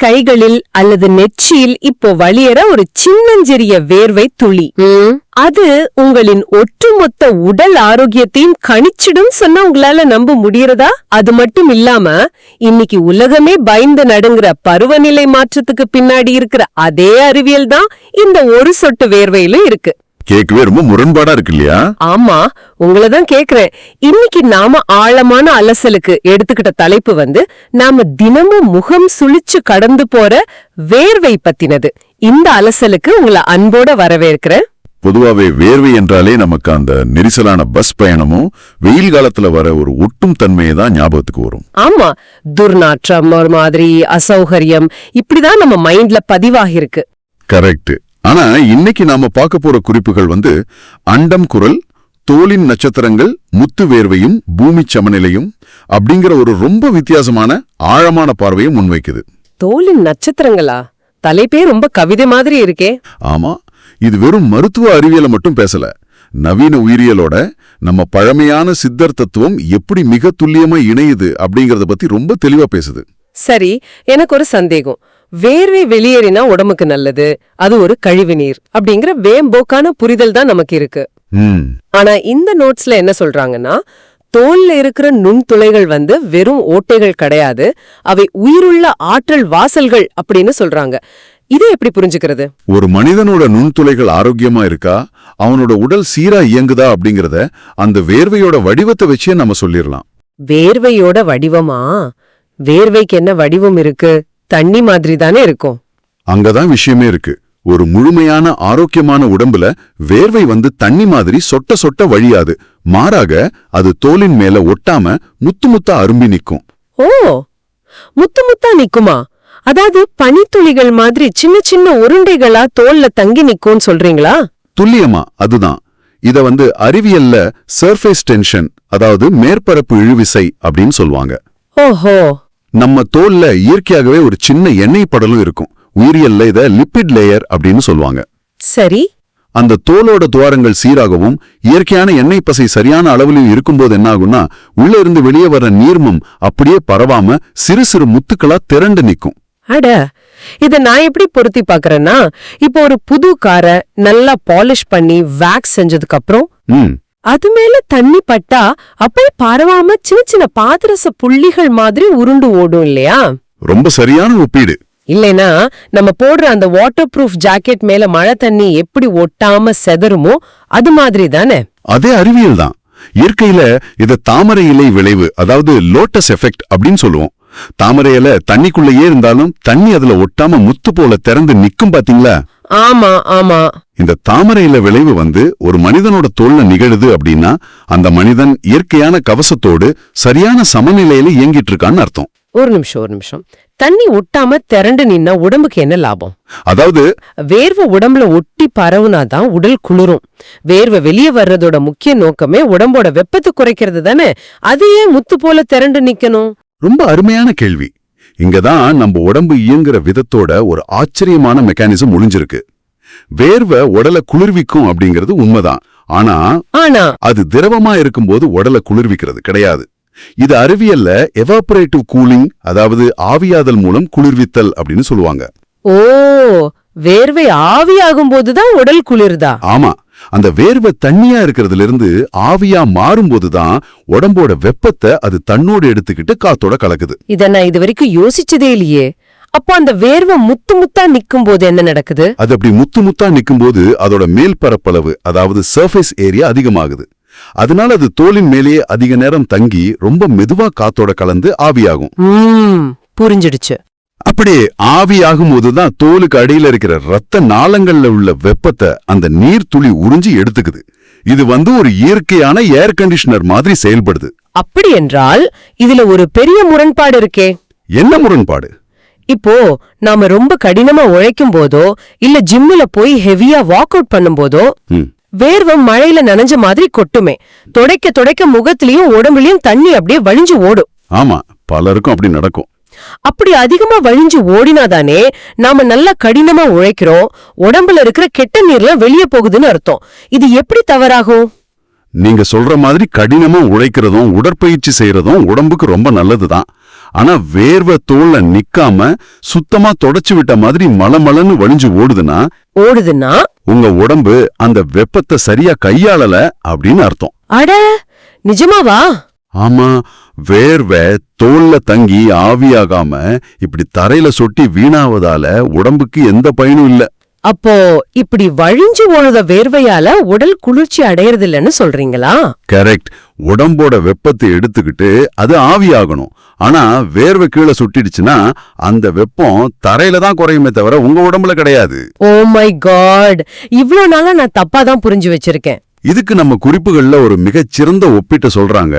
கைகளில் அல்லது நெற்றியில் இப்போ வழியற ஒரு சின்னஞ்சிறிய வேர்வை துளி. அது உங்களின் ஒட்டுமொத்த உடல் ஆரோக்கியத்தையும் கணிச்சிடும் சொன்னா உங்களால நம்ப முடியறதா? அது மட்டும் இல்லாம இன்னைக்கு உலகமே பயந்து நடுங்குற பருவநிலை மாற்றத்துக்கு பின்னாடி இருக்கிற அதே அறிவியல் தான் இந்த ஒரு சொட்டு வேர்வையிலும் இருக்கு. கேட்கவே ரொம்ப முரண்பாடா இருக்கு இல்லையா? ஆமா, உங்களதான் கேக்குறேன். இன்னைக்கு நாம ஆழமான அலசலுக்கு எடுத்துக்கிட்ட தலைப்பு நாம தினமும் முகம் சுழிச்சு கடந்து போற வேர்வை பத்தினது. இந்த அலசலுக்கு உங்களை அன்போட வரவேற்கிறேன். பொதுவாவே வேர்வை என்றாலே நமக்கு அந்த நெரிசலான பஸ் பயணமும் வெயில் காலத்துல வர ஒரு ஒட்டும் தன்மையை தான் ஞாபகத்துக்கு வரும். ஆமா, துர்நாற்றம், ஒரு மாதிரி அசௌகரியம், இப்படிதான் நம்ம மைண்ட்ல பதிவாகி இருக்கு. கரெக்ட். ஆனா இன்னைக்கு நாம பார்க்க போற குறிப்புகள் அண்டம் குரல், தோலின் நட்சத்திரங்கள், முத்து வேர்வையும் பூமி சமநிலையும் அப்படிங்கிற ஒரு ரொம்ப வித்தியாசமான ஆழமான பார்வையை முன்வைக்குது. தோலின் நட்சத்திரங்களா? தலைப்பே ரொம்ப கவிதை மாதிரி இருக்கே. ஆமா, இது வெறும் மருத்துவ அறிவியலை மட்டும் பேசல. நவீன உயிரியலோட நம்ம பழமையான சித்தர் தத்துவம் எப்படி மிக துல்லியமா இணையுது அப்படிங்கறத பத்தி ரொம்ப தெளிவா பேசுது. சரி, எனக்கு ஒரு சந்தேகம். வேர்வை வெளியேறினா உடம்புக்கு நல்லது, அது ஒரு கழிவு நீர் அப்படிங்கிற வேம்போக்கான புரிதல் தான் நமக்கு இருக்கு. ஆனா இந்த நோட்ஸ்ல என்ன சொல்றாங்கன்னா, தோல்ல இருக்கிற நுண்துளைகள் வெறும் ஓட்டைகள் கிடையாது, அவை உயிருள்ள ஆற்றல் வாசல்கள் அப்படின்னு சொல்றாங்க. இதை எப்படி புரிஞ்சுக்கிறது? ஒரு மனிதனோட நுண்துளைகள் ஆரோக்கியமா இருக்கா, அவனோட உடல் சீரா இயங்குதா அப்படிங்கறத அந்த வேர்வையோட வடிவத்தை வச்சே நம்ம சொல்லிடலாம். வேர்வையோட வடிவமா? வேர்வைக்கு என்ன வடிவம் இருக்கு? தண்ணி மாதிரி தானே இருக்கும். அங்கதான் விஷயமே இருக்கு. ஒரு முழுமையான ஆரோக்கியமான உடம்புல வேர்வை தண்ணி மாதிரி சொட்ட சொட்ட வழியாது. மாறாக அது தோலின் மேல ஒட்டாம முத்து முத்தா அரும்பி நிக்கும். ஓ, முத்து முத்தா நிக்குமா? அதாவது பனித்துளிகள் மாதிரி சின்ன சின்ன உருண்டைகளா தோல்ல தங்கி நிக்கும்னு சொல்றீங்களா? துல்லியமா அதுதான். இத அறிவியல்ல சர்ஃபேஸ் டென்ஷன், அதாவது மேற்பரப்பு இழுவிசை அப்படின்னு சொல்லுவாங்க. ஓஹோ. நம்ம தோல்ல இயற்கையாகவே ஒரு சின்ன எண்ணெய் படலும் இருக்கும். உயிரியல்ல இத லிப்பிட் லேயர் அப்படின்னு சொல்லுவாங்க. சரி. அந்த தோலோட துவாரங்கள் சீராகவும் இயற்கையான எண்ணெய் பசை சரியான அளவிலும் இருக்கும்போது என்ன ஆகும்னா, உள்ள இருந்து வெளியே வர நீர்மம் அப்படியே பரவாம சிறு சிறு முத்துக்களா திரண்டு நிக்கும். அட, இத நான் எப்படி பொருத்தி பாக்குறேன்னா, இப்போ ஒரு புது காரை நல்லா பாலிஷ் பண்ணி வேக்ஸ் செஞ்சதுக்கு அப்புறம் அது மேல தண்ணி பட்டா அப்படியே பரவாம சின்ன சின்ன பாதரச புள்ளிகள் மாதிரி உருண்டு ஓடும் இல்லையா? ரொம்ப சரியான ஒப்பீடு. இல்லைனா நம்ம போடுற அந்த வாட்டர் ப்ரூஃப் ஜாக்கெட் மேல மழை தண்ணி எப்படி ஒட்டாம செதறுமோ அது மாதிரி தானே? அதே அறிவியல் தான். இயற்கையில இத தாமரை இலை விளைவு, அதாவது லோட்டஸ் எஃபெக்ட் அப்படின்னு சொல்லுவோம். தாமரை இலை தண்ணிக்குள்ளேயே இருந்தாலும் தண்ணி அதுல ஒட்டாம முத்து போல திறந்து நிக்கும், பாத்தீங்களா? ஆமா ஆமா. இந்த தாமரையில விளைவு ஒரு மனிதனோட தோல்ல நிகழுது அப்படின்னா அந்த மனிதன் இயற்கையான கவசத்தோடு சரியான சமநிலையில இயங்கிட்டு இருக்கான்னு அர்த்தம். ஒரு நிமிஷம். தண்ணி ஒட்டாம திரண்டு நின்னா உடம்புக்கு என்ன லாபம்? அதாவது வேர்வை உடம்புல ஒட்டி பரவுனாதான் உடல் குளிரும். வேர்வை வெளியே வர்றதோட முக்கிய நோக்கமே உடம்போட வெப்பத்தை குறைக்கிறது தானே. அது ஏன் முத்து போல திரண்டு நிக்கணும்? ரொம்ப அருமையான கேள்வி. இங்கதான் நம்ம உடம்பு இயங்குற விதத்தோட ஒரு ஆச்சரியமான மெக்கானிசம் ஒளிஞ்சிருக்கு. வேர்வை உடலை குளிர்விக்கும் அப்படிங்கிறது உண்மைதான். ஆனா அது திரவமா இருக்கும்போது உடலை குளிர்விக்கிறது கிடையாது. இது அறிவியல்ல எவாபரேட்டிவ் கூலிங், அதாவது ஆவியாதல் மூலம் குளிர்வித்தல் அப்படின்னு சொல்லுவாங்க. ஓ, வேர்வை ஆவியாகும் போதுதான் உடல் குளிர்தா? ஆமா, அந்த வேர்வை தண்ணியா இருக்கிறதுல இருந்து ஆவியா மாறும்போதுதான் உடம்போட வெப்பத்தை அது தன்னோடு எடுத்துக்கிட்டு காத்தோட கலக்குது. இத நான் இது வரைக்கும் யோசிச்சதே இல்லையே. அப்போ அந்த வேர்வை முத்து முத்தா நிக்கும் போது என்ன நடக்குது? அது அப்படி முத்து முத்தா நிக்கும் போது அதோட மேல் பரப்பளவு, அதாவது சர்ஃபேஸ் ஏரியா அதிகமாகுது. அதனால அது தோலின் மேலேயே அதிக நேரம் தங்கி ரொம்ப மெதுவா காத்தோட கலந்து ஆவியாகும். புரிஞ்சிடுச்சு. அப்படி ஆவியாகும் போதுதான் தோலுக்கு அடியில இருக்கிற ரத்த நாளங்கள்ல உள்ள வெப்பத்தை அந்த நீர் துளி உறிஞ்சி எடுத்துக்குது. இது ஒரு இயற்கையான ஏர் கண்டிஷனர் மாதிரி செயல்படுது. அப்படி என்றால் இதுல ஒரு பெரிய முரண்பாடு இருக்கே. என்ன முரண்பாடு? இப்போ நாம ரொம்ப கடினமா உழைக்கும் போதோ இல்ல ஜிம்முல போய் ஹெவியா வாக் அவுட் பண்ணும் போதோ வேர்வை மழையில நனைஞ்ச மாதிரி கொட்டுமே. துடைக்க துடைக்க முகத்திலயும் உடம்புலயும் தண்ணி அப்படியே வழிஞ்சு ஓடும். ஆமா, பலருக்கும் அப்படி நடக்கும். அப்படி அதிகமா வழிஞ்சு ஓடினாதானே நாம நல்லா கடினமா உழைக்கிறோம், உடம்புல இருக்கிற கெட்ட நீர்லாம் வெளியே போகுதுன்னு அர்த்தம். இது எப்படி தவறாகும்? நீங்க சொல்ற மாதிரி கடினமா உழைக்கிறதும் உடற்பயிற்சி செய்யறதும் உடம்புக்கு ரொம்ப நல்லதுதான். ஆனா வேர்வை தோல்ல நிக்காம சுத்தமா தொடச்சு விட்ட மாதிரி மளமளன்னு வழிஞ்சு ஓடுதுன்னா உங்க உடம்பு அந்த வெப்பத்தை சரியா கையாளல அப்படின்னு அர்த்தம். அட நிஜமாவா? ஆமா, வேர்வை தோல்ல தங்கி ஆவியாகாம இப்படி தரையில சொட்டி வீணாவதால உடம்புக்கு எந்த பயனும் இல்ல. அப்போ இப்படி வழிஞ்சு ஓடுத வேர்வையால உடல் குளிர்ச்சி அடையறதில்லன்னு சொல்றீங்களா? கரெக்ட். உடம்போட வெப்பத்தை எடுத்துக்கிட்டு அது ஆவியாகணும். ஆனா வேர்வை கீழே சுட்டிடுச்சுன்னா அந்த வெப்பம் தரையில தான் குறையுமே தவிர உங்க உடம்புல கிடையாது. ஓ மை காட், இவ்ளோ நாளா நான் தப்பா தான் புரிஞ்சு வச்சிருக்கேன். இதுக்கு நம்ம குறிப்புகள்ல ஒரு மிகச்சிறந்த ஒப்பீட்டை சொல்றாங்க.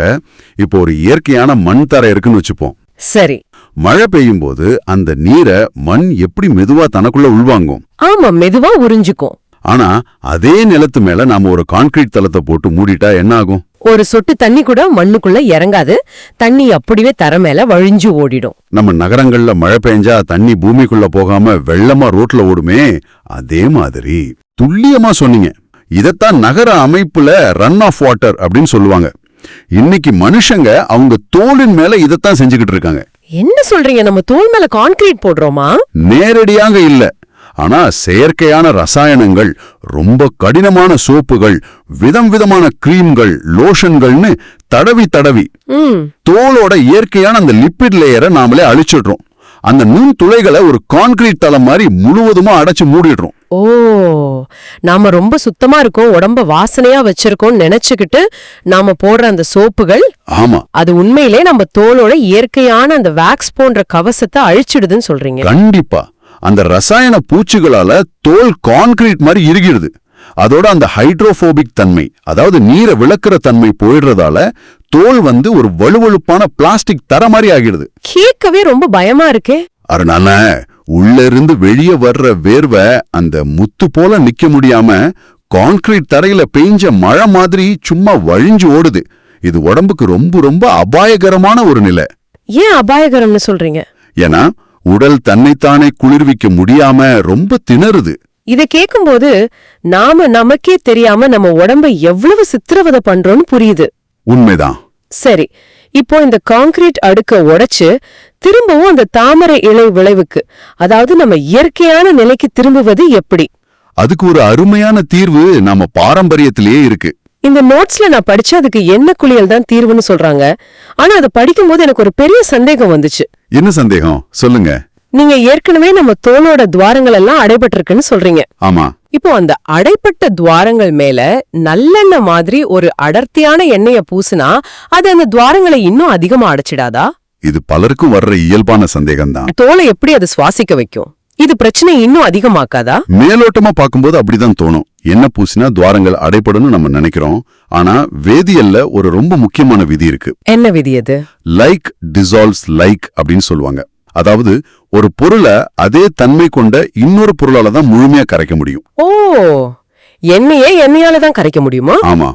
இப்போ ஒரு இயற்கையான மண் தரை இருக்குன்னு வச்சுப்போம். சரி. மழை பெய்யும் போது அந்த நீரை மண் எப்படி மெதுவா தனக்குள்ள உள்வாங்கும். ஆமா, மெதுவா உறிஞ்சுக்கும். ஆனா அதே நிலத்து மேல நாம ஒரு கான்கிரீட் தளத்தை போட்டு மூடிட்டா என்ன ஆகும்? ஒரு சொட்டு தண்ணி கூட மண்ணுக்குள்ள இறங்காது. தண்ணி அப்படியே தர மேல வழிஞ்சு ஓடிடும். நம்ம நகரங்கள்ல மழை பெஞ்சா தண்ணி பூமிக்குள்ள போகாம வெள்ளமா ரோட்ல ஓடுமே, அதே மாதிரி. துல்லியமா சொன்னீங்க. இதத்தான் நகர அமைப்புல ரன் ஆஃப் வாட்டர் அப்படின்னு சொல்லுவாங்க. இன்னைக்கு மனுஷங்க அவங்க தோலின் மேல இதத்தான் செஞ்சுக்கிட்டு இருக்காங்க. என்ன சொல்றீங்க? நம்ம தோல் மேல கான்கிரீட் போடுறோமா? நேரடியாக இல்ல, ஆனா செயற்கையான ரசாயனங்கள், ரொம்ப கடினமான சோப்புகள், விதம் விதமான கிரீம்கள், லோஷன்கள்னு தடவி தடவி தோலோட இயற்கையான அந்த லிப்பிட் லேயரை நாமளே அழிச்சிடுறோம். அந்த நுண் துளைகளை ஒரு கான்கிரீட் தளம் மாதிரி முழுவதுமா அடைச்சு மூடிடுறோம். ஓ, நாம ரொம்ப சுத்தமா இருக்கோம், உடம்ப வாசனையா வச்சிருக்கோம் நினைச்சுக்கிட்டு நாம போடுற அந்த சோப்புகள், ஆமா, அது உண்மையிலே நம்ம தோலோட இயற்கையான அந்த வேக்ஸ் போன்ற கவசத்தை அழிச்சிடுதுன்னு சொல்றீங்க. கண்டிப்பா. அந்த ரசாயன பூச்சிகளால தோல் கான்கிரீட் மாதிரி இறுகிடுது. அதோட அந்த ஹைட்ரோபோபிக் தன்மை, அதாவது நீரை விளக்குற தன்மை போயிடுறதால தோல் ஒரு வலுவழுப்பான பிளாஸ்டிக் தர மாதிரி ஆகிடுது. கேட்கவே ரொம்ப பயமா இருக்கே. அதனால உள்ள இருந்து வெளியே வர்ற வேர்வை அந்த முத்து போல நிக்க முடியாம கான்கிரீட் தரையில பெய்ஞ்ச மழை மாதிரி சும்மா வழிஞ்சு ஓடுது. இது உடம்புக்கு ரொம்ப ரொம்ப அபாயகரமான ஒரு நிலை. ஏன் அபாயகரம்னு சொல்றீங்க? ஏன்னா உடல் தன்னைத்தானே குளிர்விக்க முடியாம ரொம்ப திணறுது. இத கேக்கும்போது நாம நமக்கே தெரியாம நம்ம உடம்ப எவ்வளவு சித்திரவதை பண்றோம்னு புரியுது. உண்மைதான். சரி, இப்போ இந்த கான்கிரீட் அடுக்க உடைச்சு திரும்பவும் அந்த தாமரை இலை விளைவுக்கு, அதாவது நம்ம இயற்கையான நிலைக்கு திரும்புவது எப்படி? அதுக்கு ஒரு அருமையான தீர்வு நம்ம பாரம்பரியத்திலேயே இருக்கு. இந்த நோட்ஸ்ல நான் படிச்ச அதுக்கு என்ன குளியல் தான் தீர்வுன்னு சொல்றாங்க. ஆனா அதை படிக்கும்போது எனக்கு ஒரு பெரிய சந்தேகம் வந்துச்சு. என்ன சந்தேகம்? சொல்லுங்க. நீங்க ஏற்கனவே நம்ம தோலோட துவாரங்கள் எல்லாம் அடைபட்டிருக்குன்னு சொல்றீங்க. ஆமா. இப்போ அந்த அடைப்பட்ட துவாரங்கள் மேல நல்லெண்ணெய் மாதிரி ஒரு அடர்த்தியான எண்ணெய பூசினா அது அந்த துவாரங்களை இன்னும் அதிகமா அடைச்சிடாதா? இது பலருக்கும் வர்ற இயல்பான சந்தேகம்தான். தோலை எப்படி அது சுவாசிக்க வைக்கும்? இது பிரச்சனை இன்னும் அதிகமாக்காதா? மேலோட்டமா பார்க்கும்போது அப்படிதான் தோணும். என்ன பூசினா துவாரங்கள் அடைப்படும் நம்ம நினைக்கிறோம். ஆனா வேதியல்ல ஒரு ரொம்ப முக்கியமான விதி இருக்கு. என்ன விதி அது? லைக் டிசால்வ்ஸ் லைக் அப்படின்னு சொல்லுவாங்க. அதாவது ஒரு பொருளை அதே தன்மை கொண்ட இன்னொரு பொருளால தான் முழுமையா கரைக்க முடியும். ஓ, எண்ணெயே எண்ணெயால தான் கரைக்க முடியுமா? ஆமா.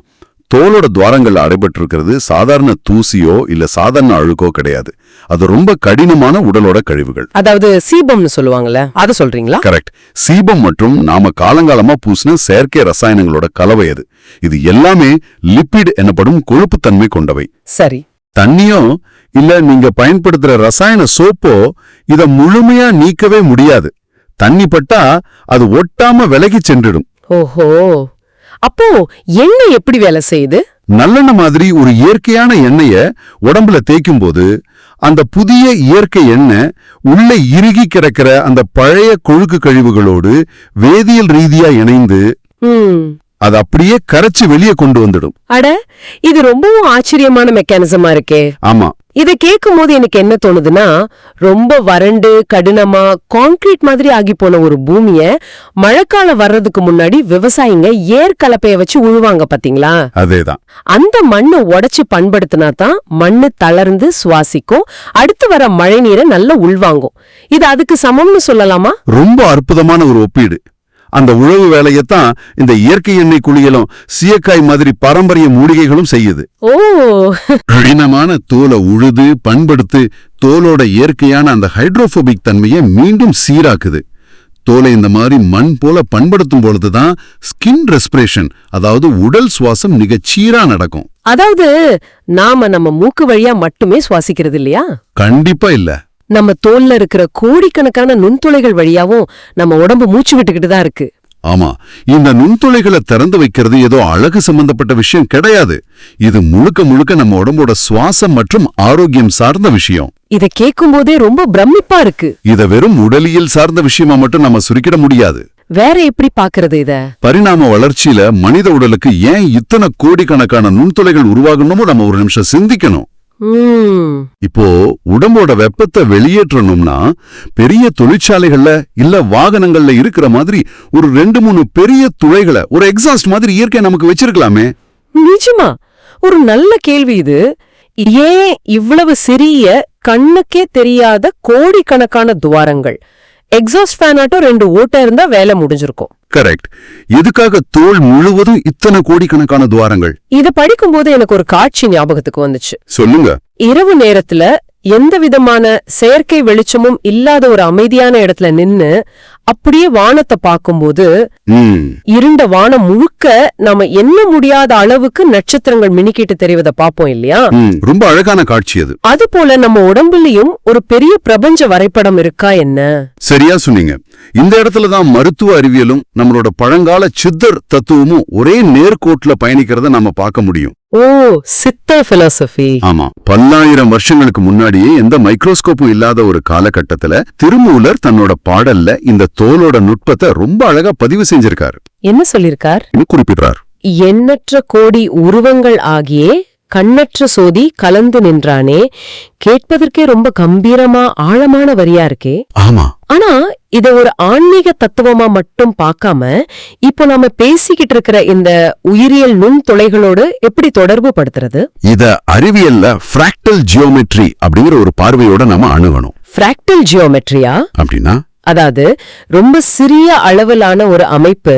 தோலோட துவாரங்கள்ல அடைபட்டு இருக்கிறது சாதாரண தூசியோ இல்ல சாதாரண அழுக்கோ கிடையாது. அது ரொம்ப கடினமான உடலோட கழிவுகள். அதாவது சீபம்னு சொல்லுவாங்கல்ல, அத சொல்றீங்களா? கரெக்ட். சீபம் மற்றும் நாம காலங்காலமா பூசின செயற்கை ரசாயனங்களோட கலவை அது. இது எல்லாமே லிப்பிட் எனப்படும் கொழுப்புத்தன்மை கொண்டவை. சரி. தண்ணியோ இல்ல நீங்க பயன்படுத்துற ரசாயன சோப்போ இத முழுமையா நீக்கவே முடியாது. தண்ணி பட்டா அது ஒட்டாம விலகி சென்றிடும். ஓஹோ, அப்போ எண்ணெய் எப்படி வேலை செய்யுது? நல்லெண்ணெய் மாதிரி ஒரு இயற்கையான எண்ணெய உடம்புல தேய்க்கும் போது அந்த புதிய இயற்கை எண்ணெய் உள்ள இறுகி கிடக்கிற அந்த பழைய கொழுக்கு கழிவுகளோடு வேதியியல் ரீதியா இணைந்து அது அப்படியே கரைச்சு வெளியே கொண்டு வந்துடும். அட, இது ரொம்பவும் ஆச்சரியமான மெக்கானிசமா இருக்கே. ஆமா. இத கேட்கும் போது எனக்கு என்ன தோணுதுன்னா, ரொம்ப வறண்டு கடினமா கான்கிரீட் மாதிரி ஆகி போன ஒரு பூமிய மழைக்காலம் வர்றதுக்கு முன்னாடி விவசாயிங்க ஏர் கலப்பைய வச்சு உழுவாங்க பாத்தீங்களா? அதேதான். அந்த மண்ணை உடைச்சு பண்படுத்தினா தான் மண்ணு தளர்ந்து சுவாசிக்கும், அடுத்து வர மழை நீரை நல்லா உள்வாங்கும். இது அதுக்கு சமம்னு சொல்லலாமா? ரொம்ப அற்புதமான ஒரு ஒப்பீடு. அந்த உழவு வேலையத்தான் இந்த இயற்கை எண்ணெய் குளியலும் சீயக்காய் மாதிரி பாரம்பரிய மூலிகைகளும் செய்யுது. ஓ, கடினமான தோலை உழுது பண்படுத்து தோலோட இயற்கையான அந்த ஹைட்ரோபோபிக் தன்மையை மீண்டும் சீராக்குது. தோலை இந்த மாதிரி மண் போல பண்படுத்தும் பொழுதுதான் ஸ்கின் ரெஸ்பிரேஷன், அதாவது உடல் சுவாசம் மிகச்சீரா நடக்கும். அதாவது நம்ம மூக்கு வழியா மட்டுமே சுவாசிக்கிறது இல்லையா? கண்டிப்பா இல்ல. நம்ம தோல்ல இருக்கிற கோடிக்கணக்கான நுண்துளைகள் வழியாவும் நம்ம உடம்பு மூச்சு விட்டுக்கிட்டு தான் இருக்கு. ஆமா, இந்த நுண்துளைகளை திறந்து வைக்கிறது ஏதோ அழகு சம்பந்தப்பட்ட விஷயம் கிடையாது. இது முழுக்க முழுக்க நம்ம உடம்போட சுவாசம் மற்றும் ஆரோக்கியம் சார்ந்த விஷயம். இத கேட்கும் போதே ரொம்ப பிரமிப்பா இருக்கு. இத வெறும் உடலியல் சார்ந்த விஷயமா மட்டும் நம்ம சுருக்கிட முடியாது. வேற எப்படி பாக்குறது இத? பரிணாம வளர்ச்சியில மனித உடலுக்கு ஏன் இத்தனை கோடிக்கணக்கான நுண்துளைகள் உருவாகணுமோ நம்ம ஒரு நிமிஷம் சிந்திக்கணும். இப்போ உடம்போட வெப்பத்தை வெளியேற்றணும்னா பெரிய தொழிற்சாலைகள்ல இல்ல வாகனங்கள்ல இருக்கிற மாதிரி ஒரு 2-3 பெரிய துளைகளை ஒரு எக்ஸாஸ்ட் மாதிரி இயற்கை நமக்கு வச்சிருக்கலாமே. நிஜமா ஒரு நல்ல கேள்வி இது. ஏன் இவ்வளவு சிறிய கண்ணுக்கே தெரியாத கோடிக்கணக்கான துவாரங்கள்? எக்ஸாஸ்ட் ஃபேனாட்டும் 2 ஓட்டை இருந்தா வேலை முடிஞ்சிருக்கும். கரெக்ட். எதுக்காக தோல் முழுவதும் இத்தனை கோடிக்கணக்கான துவாரங்கள்? இத படிக்கும் போது எனக்கு ஒரு காட்சி ஞாபகத்துக்கு வந்துச்சு. சொல்லுங்க. இரவு நேரத்துல எந்த விதமான செயற்கை வெளிச்சமும் இல்லாத ஒரு அமைதியான இடத்துல நின்னு அப்படியே வானத்தை பார்க்கும்போது இருண்ட வானம் முழுக்க நாம எண்ண முடியாத அளவுக்கு நட்சத்திரங்கள் மினிக்கிட்டு தெரிவதை பார்ப்போம் இல்லையா? ரொம்ப அழகான காட்சி அது. அது போல நம்ம உடம்புலயும் ஒரு பெரிய பிரபஞ்ச வரைபடம் இருக்கா என்ன? சரியா சொன்னீங்க. இந்த இடத்துலதான் மருத்துவ அறிவியலும் நம்மளோட பழங்கால சித்தர் தத்துவமும் ஒரே நேர்கோட்டுல பயணிக்கிறத நம்ம பார்க்க முடியும். ஓ, சித்த பிலாசபி. ஆமா, 10,000 வருஷங்களுக்கு முன்னாடியே எந்த மைக்ரோஸ்கோப்பும் இல்லாத ஒரு காலகட்டத்துல திருமூலர் தன்னோட பாடல்ல இந்த தோலோட நுட்பத்தை ரொம்ப அழகா பதிவு செஞ்சிருக்காரு. என்ன சொல்லிருக்கார்? குறிப்பிடுறார். எண்ணற்ற கோடி உருவங்கள் ஆகியே கண்ணற்ற சோதி கலந்து நின்றானே. கேட்பதற்கே ரொம்ப கம்பீரமா ஆழமான வரியா இருக்கே. ஆமா. ஆனா இத ஒரு ஆன்மீக தத்துவமா மட்டும் பார்க்காம இப்போ நாம பேசிக்கிட்டு இருக்கிற இந்த உயிரியல் நுண்துளைகளோடு எப்படி தொடர்பு படுத்துறது? இத அறிவியல்ல ஃப்ராக்டல் ஜியோமெட்ரி அப்படிங்கிற ஒரு பார்வையோட நாம அணுகணும். ஃப்ராக்டல் ஜியோமெட்ரியா அப்படின்னா? அதாவது ரொம்ப சிறிய அளவிலான ஒரு அமைப்பு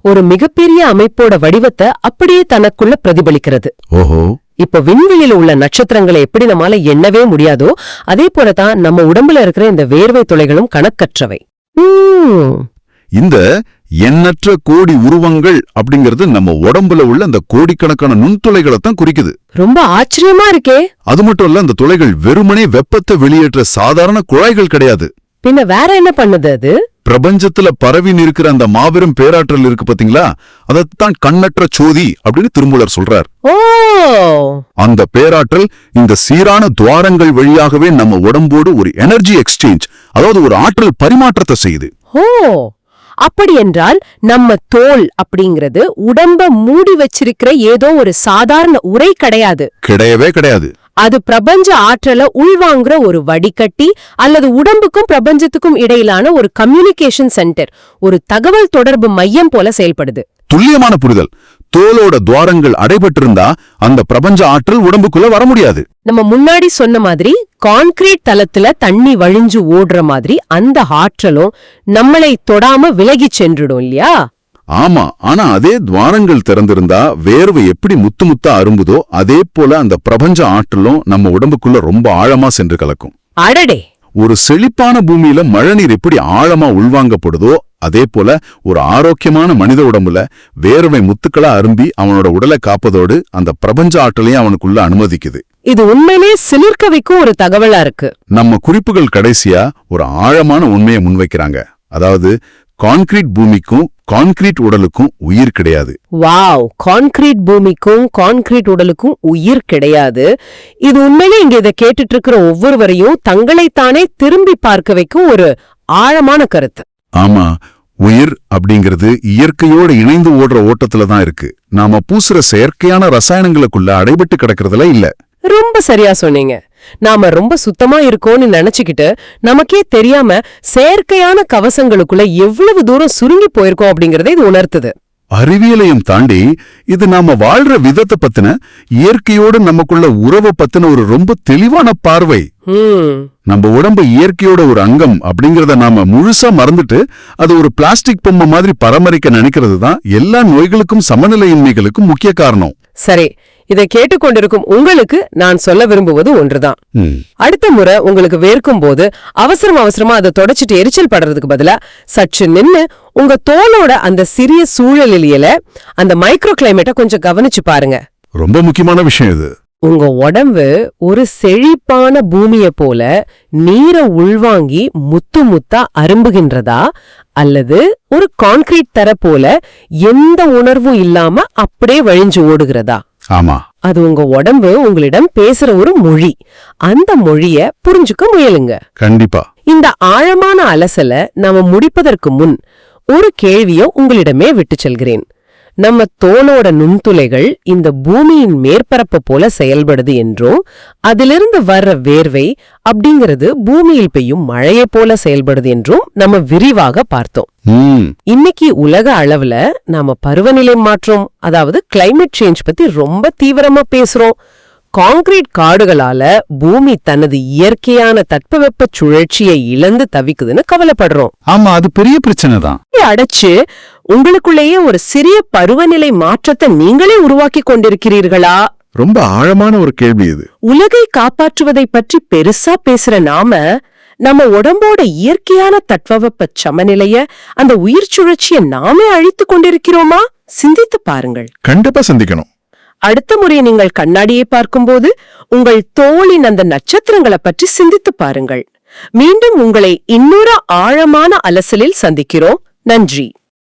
ஒரு மிகப்பெரிய அமைப்போட வடிவத்தை அப்படியே தனக்குள்ள பிரதிபலிக்கிறது. ஓஹோ. இப்ப விண்வெளியில உள்ள நட்சத்திரங்களை எப்படி நம்மால எண்ணவே முடியாதோ அதே போலதான் நம்ம உடம்புல இருக்கிற இந்த வேர்வை துளைகளும் கணக்கற்றவை. இந்த எண்ணற்ற கோடி உருவங்கள் அப்படிங்கிறது நம்ம உடம்புல உள்ள அந்த கோடிக்கணக்கான நுண்துளைகளை தான் குறிக்குது. ரொம்ப ஆச்சரியமா இருக்கே. அது மட்டும் இல்ல, அந்த துளைகள் வெறுமனே வெப்பத்தை வெளியேற்ற சாதாரண குழாய்கள் கிடையாது. பின்ன வேற என்ன பண்ணுது அது? பிரபஞ்சத்துல பரவி நிற்கிற அந்த மாபெரும் பேராற்றல் இருக்கு பாத்தீங்களா, அதத்தான் கண்ணற்ற சோதி அப்படின்னு திருமூலர் சொல்றார். ஓ, அந்த பேராற்றல் இந்த சீரான துவாரங்கள் வழியாகவே நம்ம உடம்போடு ஒரு எனர்ஜி எக்ஸ்சேஞ்ச், அதாவது ஒரு ஆற்றல் பரிமாற்றத்தை செய்யுது. ஓ, அப்படி என்றால் நம்ம தோல் அப்படிங்கிறது உடம்ப மூடி வச்சிருக்கிற ஏதோ ஒரு சாதாரண உரை கிடையாது. கிடையவே கிடையாது. அது பிரபஞ்ச ஆற்றலை உள்வாங்குற ஒரு வடிகட்டி அல்லது உடம்புக்கும் பிரபஞ்சத்துக்கும் இடையிலான ஒரு கம்யூனிகேஷன் சென்டர், ஒரு தகவல் தொடர்பு மையம் போல செயல்படுது. துல்லியமான புரிதல். தோலோட துவாரங்கள் அடைபட்டிருந்தா அந்த பிரபஞ்ச ஆற்றல் உடம்புக்குள்ள வர முடியாது. நம்ம முன்னாடி சொன்ன மாதிரி கான்கிரீட் தளத்துல தண்ணி வழிஞ்சு ஓடுற மாதிரி அந்த ஆற்றலும் நம்மளை தொடாம விலகி சென்றுடும் இல்லையா? ஆமா. ஆனா அதே துவாரங்கள் திறந்திருந்தா வேர்வை எப்படி முத்து முத்தா அரும்புதோ அதே போல அந்த பிரபஞ்ச ஆற்றலும் நம்ம உடம்புக்குள்ள ரொம்ப ஆழமா சென்று கலக்கும். அடடே. ஒரு செழிப்பான பூமியில மழைநீர் எப்படி ஆழமா உள்வாங்கப்படுதோ அதே போல ஒரு ஆரோக்கியமான மனித உடம்புல வேர்வை முத்துக்களா அரும்பி அவனோட உடலை காப்பதோடு அந்த பிரபஞ்ச ஆற்றலையும் அவனுக்குள்ள அனுமதிக்குது. இது உண்மையிலே சிலிர்க்க வைக்கும் ஒரு தகவலா இருக்கு. நம்ம குறிப்புகள் கடைசியா ஒரு ஆழமான உண்மையை முன்வைக்கிறாங்க. அதாவது கான்கிரீட் பூமிக்கும் கான்கிரீட் உடலுக்கும் உயிர் கிடையாது. வாவ், கான்கிரீட் பூமிக்கும் கான்கிரீட் உடலுக்கும் உயிர் கிடையாது. இது உண்மையிலே இங்க இதை கேட்டுட்டு இருக்கிற ஒவ்வொருவரையும் தங்களைத்தானே திரும்பி பார்க்க வைக்கும் ஒரு ஆழமான கருத்து. ஆமா, உயிர் அப்படிங்கிறது இயற்கையோட இணைந்து ஓடுற ஓட்டத்துல தான் இருக்கு. நாம பூசுற செயற்கையான ரசாயனங்களுக்குள்ள அடைபட்டு கிடக்கிறதுல இல்ல. ரொம்ப சரியா சொன்னீங்க. நாம ரொம்ப சுத்தமா இருக்கோம்னு நினைச்சுக்கிட்டு நமக்கே தெரியாம செயற்கையான கவசங்களுக்குள்ள எவ்வளவு தூரம் சுருங்கி போயிருக்கோம் அப்படிங்கறத இது உணர்த்துது. அறிவியலையும் தாண்டி இது நாம வாழ்ற விதத்தை பத்தின, இயற்கையோடு நமக்குள்ள உறவை பத்தின ஒரு ரொம்ப தெளிவான பார்வை. நம்ம உடம்பு இயற்கையோட ஒரு அங்கம் அப்படிங்கறத நாம முழுசா மறந்துட்டு அது ஒரு பிளாஸ்டிக் பொம்மை மாதிரி பராமரிக்க நினைக்கிறது தான் எல்லா நோய்களுக்கும் சமநிலையின்மைகளுக்கும் முக்கிய காரணம். சரி, இதை கேட்டுக்கொண்டிருக்கும் உங்களுக்கு நான் சொல்ல விரும்புவது ஒன்றுதான். அடுத்த முறை உங்களுக்கு வேர்க்கும் போது அவசரமா அதை தொடச்சிட்டு எரிச்சல் படுறதுக்கு பதிலா சற்று நின்னு உங்க தோலோட அந்த சிறிய சூழலியல, அந்த மைக்ரோ கிளைமேட்டை கொஞ்சம் கவனிச்சு பாருங்க. ரொம்ப முக்கியமான விஷயம் இது. உங்க உடம்பு ஒரு செழிப்பான பூமிய போல நீரை உள்வாங்கி முத்து முத்தா அரும்புகின்றதா, அல்லது ஒரு கான்கிரீட் தர போல எந்த உணர்வும் இல்லாம அப்படியே வழிஞ்சு ஓடுகிறதா? ஆமா, அது உங்க உடம்பு உங்களிடம் பேசுற ஒரு மொழி. அந்த மொழிய புரிஞ்சுக்க முயலுங்க. கண்டிப்பா. இந்த ஆழமான அலசல நாம முடிப்பதற்கு முன் ஒரு கேள்விய உங்களிடமே விட்டு செல்கிறேன். நம்ம தோலோட நுண்துளைகள் இந்த பூமியின் மேற்பரப்பு போல செயல்படுது என்றும், அதிலிருந்து வர்ற வேர்வை அப்படிங்கிறது பூமியில் பெய்யும் மழையை போல செயல்படுது என்றும் நம்ம விரிவாக பார்த்தோம். இன்னைக்கு உலக அளவுல நாம பருவநிலை மாற்றம், அதாவது கிளைமேட் சேஞ்ச் பத்தி ரொம்ப தீவிரமா பேசுறோம். கான்கிரீட் காடுகளால பூமி தனது இயற்கையான தட்பவெப்ப சுழற்சியை இழந்து தவிக்குதுன்னு கவலைப்படுறோம். ஆமா, அது பெரிய பிரச்சனை தான். அடைச்சு உங்களுக்குள்ளேயே ஒரு சிறிய பருவநிலை மாற்றத்தை நீங்களே உருவாக்கி கொண்டிருக்கிறீர்களா? ரொம்ப ஆழமான ஒரு கேள்வி இது. உலகை காப்பாற்றுவதை பற்றி பெருசா பேசுற நாம, நம்ம உடம்போட இயற்கையான தட்பவெப்ப சமநிலைய, அந்த உயிர் சுழற்சியை நாமே அழித்து கொண்டிருக்கிறோமா? சிந்தித்து பாருங்கள். கண்டிப்பா சிந்திக்கணும். அடுத்த முறை நீங்கள் கண்ணாடியை பார்க்கும்போது உங்கள் தோளின் அந்த நட்சத்திரங்களை பற்றி சிந்தித்து பாருங்கள். மீண்டும் உங்களை இன்னொரு ஆழமான அலசலில் சந்திக்கிறோம். நன்றி.